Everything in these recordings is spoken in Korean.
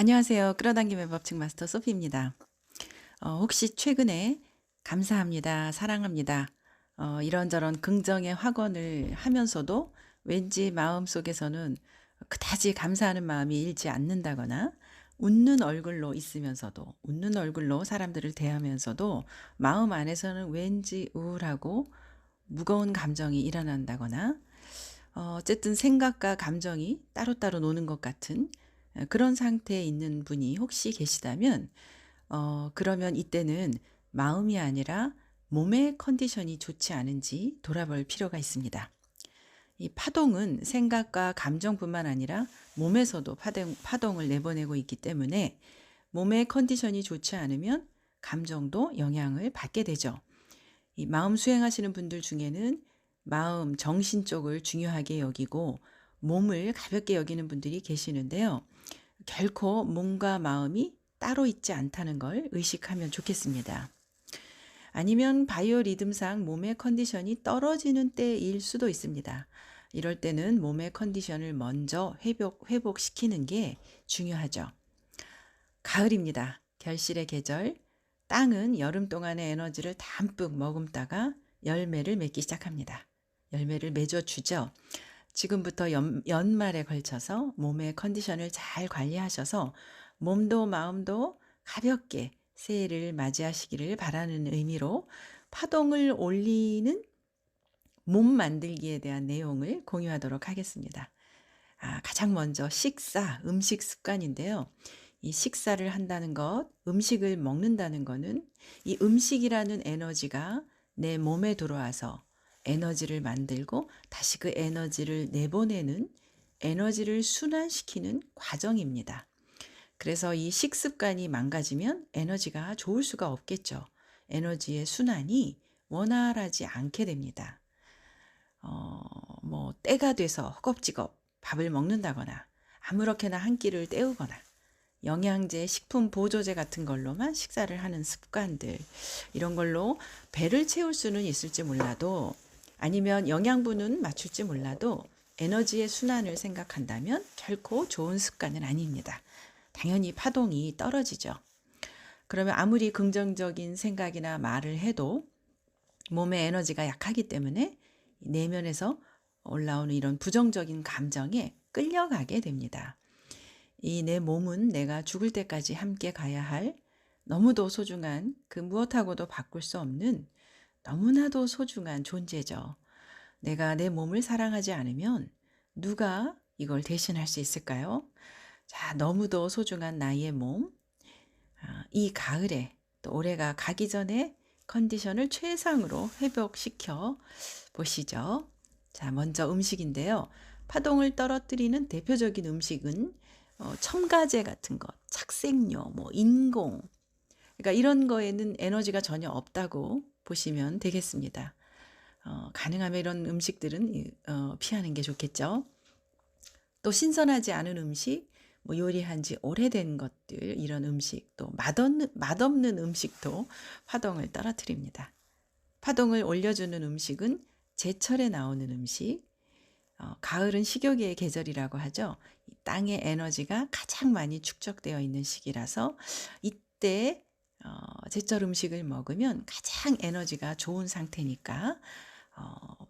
안녕하세요. 끌어당김의 법칙 마스터 소피입니다. 혹시 최근에 감사합니다, 사랑합니다, 이런저런 긍정의 확언을 하면서도 왠지 마음속에서는 그다지 감사하는 마음이 일지 않는다거나 웃는 얼굴로 있으면서도 웃는 얼굴로 사람들을 대하면서도 마음 안에서는 왠지 우울하고 무거운 감정이 일어난다거나 어쨌든 생각과 감정이 따로따로 노는 것 같은 그런 상태에 있는 분이 혹시 계시다면 그러면 이때는 마음이 아니라 몸의 컨디션이 좋지 않은지 돌아볼 필요가 있습니다. 이 파동은 생각과 감정뿐만 아니라 몸에서도 파동을 내보내고 있기 때문에 몸의 컨디션이 좋지 않으면 감정도 영향을 받게 되죠. 이 마음 수행하시는 분들 중에는 마음, 정신 쪽을 중요하게 여기고 몸을 가볍게 여기는 분들이 계시는데요. 결코 몸과 마음이 따로 있지 않다는 걸 의식하면 좋겠습니다. 아니면 바이오 리듬상 몸의 컨디션이 떨어지는 때일 수도 있습니다. 이럴 때는 몸의 컨디션을 먼저 회복시키는 게 중요하죠. 가을입니다. 결실의 계절. 땅은 여름 동안의 에너지를 담뿍 머금다가 열매를 맺기 시작합니다. 열매를 맺어주죠. 지금부터 연말에 걸쳐서 몸의 컨디션을 잘 관리하셔서 몸도 마음도 가볍게 새해를 맞이하시기를 바라는 의미로 파동을 올리는 몸 만들기에 대한 내용을 공유하도록 하겠습니다. 가장 먼저 식사, 음식 습관인데요. 이 식사를 한다는 것, 음식을 먹는다는 거는 이 음식이라는 에너지가 내 몸에 들어와서 에너지를 만들고 다시 그 에너지를 내보내는 에너지를 순환시키는 과정입니다. 그래서 이 식습관이 망가지면 에너지가 좋을 수가 없겠죠. 에너지의 순환이 원활하지 않게 됩니다. 때가 돼서 허겁지겁 밥을 먹는다거나 아무렇게나 한 끼를 때우거나 영양제, 식품 보조제 같은 걸로만 식사를 하는 습관들, 이런 걸로 배를 채울 수는 있을지 몰라도 아니면 영양분은 맞출지 몰라도 에너지의 순환을 생각한다면 결코 좋은 습관은 아닙니다. 당연히 파동이 떨어지죠. 그러면 아무리 긍정적인 생각이나 말을 해도 몸의 에너지가 약하기 때문에 내면에서 올라오는 이런 부정적인 감정에 끌려가게 됩니다. 이 내 몸은 내가 죽을 때까지 함께 가야 할 너무도 소중한 그 무엇하고도 바꿀 수 없는 너무나도 소중한 존재죠. 내가 내 몸을 사랑하지 않으면 누가 이걸 대신할 수 있을까요? 자, 너무도 소중한 나의 몸. 이 가을에 또 올해가 가기 전에 컨디션을 최상으로 회복시켜 보시죠. 자, 먼저 음식인데요. 파동을 떨어뜨리는 대표적인 음식은 첨가제 같은 것, 착색료, 인공. 그러니까 이런 거에는 에너지가 전혀 없다고 보시면 되겠습니다. 가능하면 이런 음식들은 피하는 게 좋겠죠. 또 신선하지 않은 음식, 요리한 지 오래된 것들, 이런 음식, 또 맛없는 음식도 파동을 떨어뜨립니다. 파동을 올려주는 음식은 제철에 나오는 음식, 가을은 식욕의 계절이라고 하죠. 이 땅의 에너지가 가장 많이 축적되어 있는 시기라서 이때 제철 음식을 먹으면 가장 에너지가 좋은 상태니까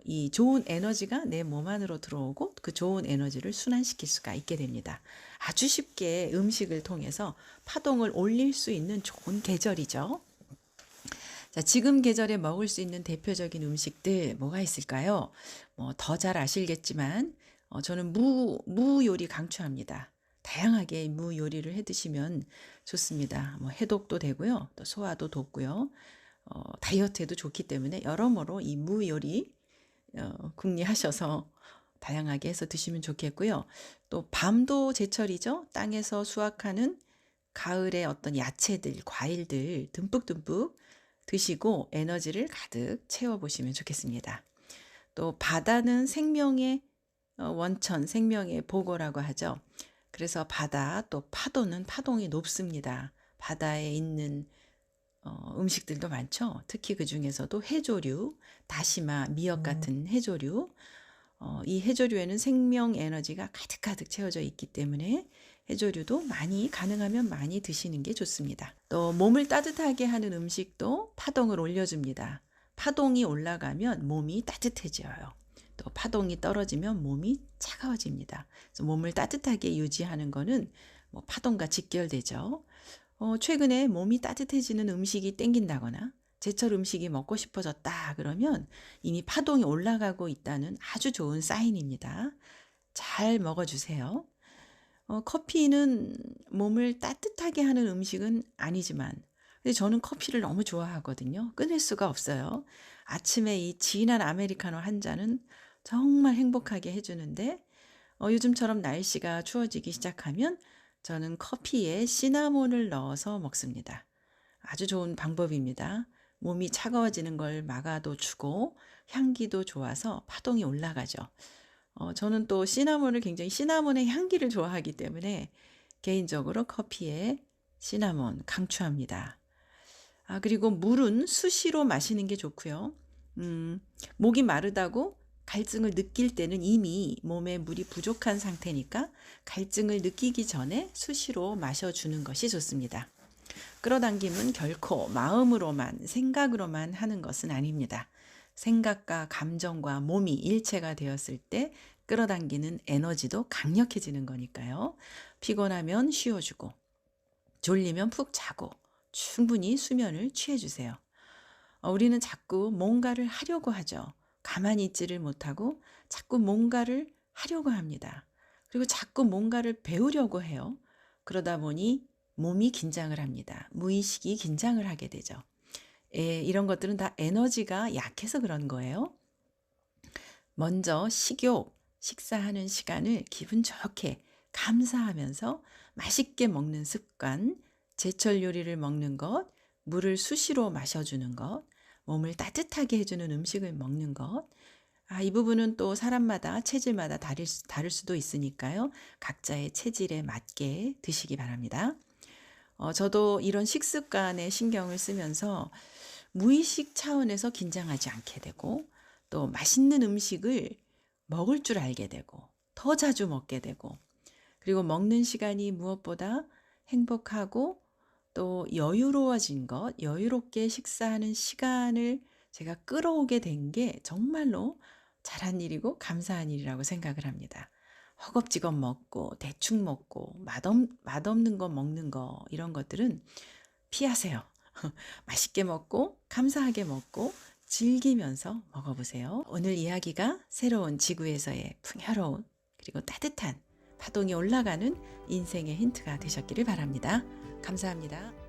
이 좋은 에너지가 내 몸 안으로 들어오고 그 좋은 에너지를 순환시킬 수가 있게 됩니다. 아주 쉽게 음식을 통해서 파동을 올릴 수 있는 좋은 계절이죠. 자, 지금 계절에 먹을 수 있는 대표적인 음식들 뭐가 있을까요? 더 잘 아시겠지만 저는 무 요리 강추합니다. 다양하게 무 요리를 해 드시면 좋습니다. 해독도 되고요. 또 소화도 돋고요. 다이어트에도 좋기 때문에 여러모로 이 무 요리 궁리하셔서 다양하게 해서 드시면 좋겠고요. 또 밤도 제철이죠. 땅에서 수확하는 가을의 어떤 야채들, 과일들 듬뿍듬뿍 드시고 에너지를 가득 채워보시면 좋겠습니다. 또 바다는 생명의 원천, 생명의 보고라고 하죠. 그래서 바다, 또 파도는 파동이 높습니다. 바다에 있는 음식들도 많죠. 특히 그 중에서도 해조류, 다시마, 미역 같은 해조류, 이 해조류에는 생명 에너지가 가득가득 채워져 있기 때문에 해조류도 많이 가능하면 많이 드시는 게 좋습니다. 또 몸을 따뜻하게 하는 음식도 파동을 올려줍니다. 파동이 올라가면 몸이 따뜻해져요. 또 파동이 떨어지면 몸이 차가워집니다. 그래서 몸을 따뜻하게 유지하는 거는 뭐 파동과 직결되죠. 최근에 몸이 따뜻해지는 음식이 땡긴다거나 제철 음식이 먹고 싶어졌다 그러면 이미 파동이 올라가고 있다는 아주 좋은 사인입니다. 잘 먹어주세요. 커피는 몸을 따뜻하게 하는 음식은 아니지만 근데 저는 커피를 너무 좋아하거든요. 끊을 수가 없어요. 아침에 이 진한 아메리카노 한 잔은 정말 행복하게 해주는데 요즘처럼 날씨가 추워지기 시작하면 저는 커피에 시나몬을 넣어서 먹습니다. 아주 좋은 방법입니다. 몸이 차가워지는 걸 막아도 주고 향기도 좋아서 파동이 올라가죠. 저는 또 시나몬의 향기를 좋아하기 때문에 개인적으로 커피에 시나몬 강추합니다. 그리고 물은 수시로 마시는 게 좋고요. 목이 마르다고 갈증을 느낄 때는 이미 몸에 물이 부족한 상태니까 갈증을 느끼기 전에 수시로 마셔주는 것이 좋습니다. 끌어당김은 결코 마음으로만, 생각으로만 하는 것은 아닙니다. 생각과 감정과 몸이 일체가 되었을 때 끌어당기는 에너지도 강력해지는 거니까요. 피곤하면 쉬어주고, 졸리면 푹 자고, 충분히 수면을 취해주세요. 우리는 자꾸 뭔가를 하려고 하죠. 가만히 있지를 못하고 자꾸 뭔가를 하려고 합니다. 그리고 자꾸 뭔가를 배우려고 해요. 그러다 보니 몸이 긴장을 합니다. 무의식이 긴장을 하게 되죠. 이런 것들은 다 에너지가 약해서 그런 거예요. 먼저 식사하는 시간을 기분 좋게 감사하면서 맛있게 먹는 습관, 제철 요리를 먹는 것, 물을 수시로 마셔주는 것, 몸을 따뜻하게 해주는 음식을 먹는 것. 이 부분은 또 사람마다 체질마다 다를 수도 있으니까요. 각자의 체질에 맞게 드시기 바랍니다. 저도 이런 식습관에 신경을 쓰면서 무의식 차원에서 긴장하지 않게 되고 또 맛있는 음식을 먹을 줄 알게 되고 더 자주 먹게 되고 그리고 먹는 시간이 무엇보다 행복하고 또 여유로워진 것, 여유롭게 식사하는 시간을 제가 끌어오게 된 게 정말로 잘한 일이고 감사한 일이라고 생각을 합니다. 허겁지겁 먹고 대충 먹고 맛없는 거 먹는 거 이런 것들은 피하세요. 맛있게 먹고 감사하게 먹고 즐기면서 먹어보세요. 오늘 이야기가 새로운 지구에서의 풍요로운 그리고 따뜻한 파동이 올라가는 인생의 힌트가 되셨기를 바랍니다. 감사합니다.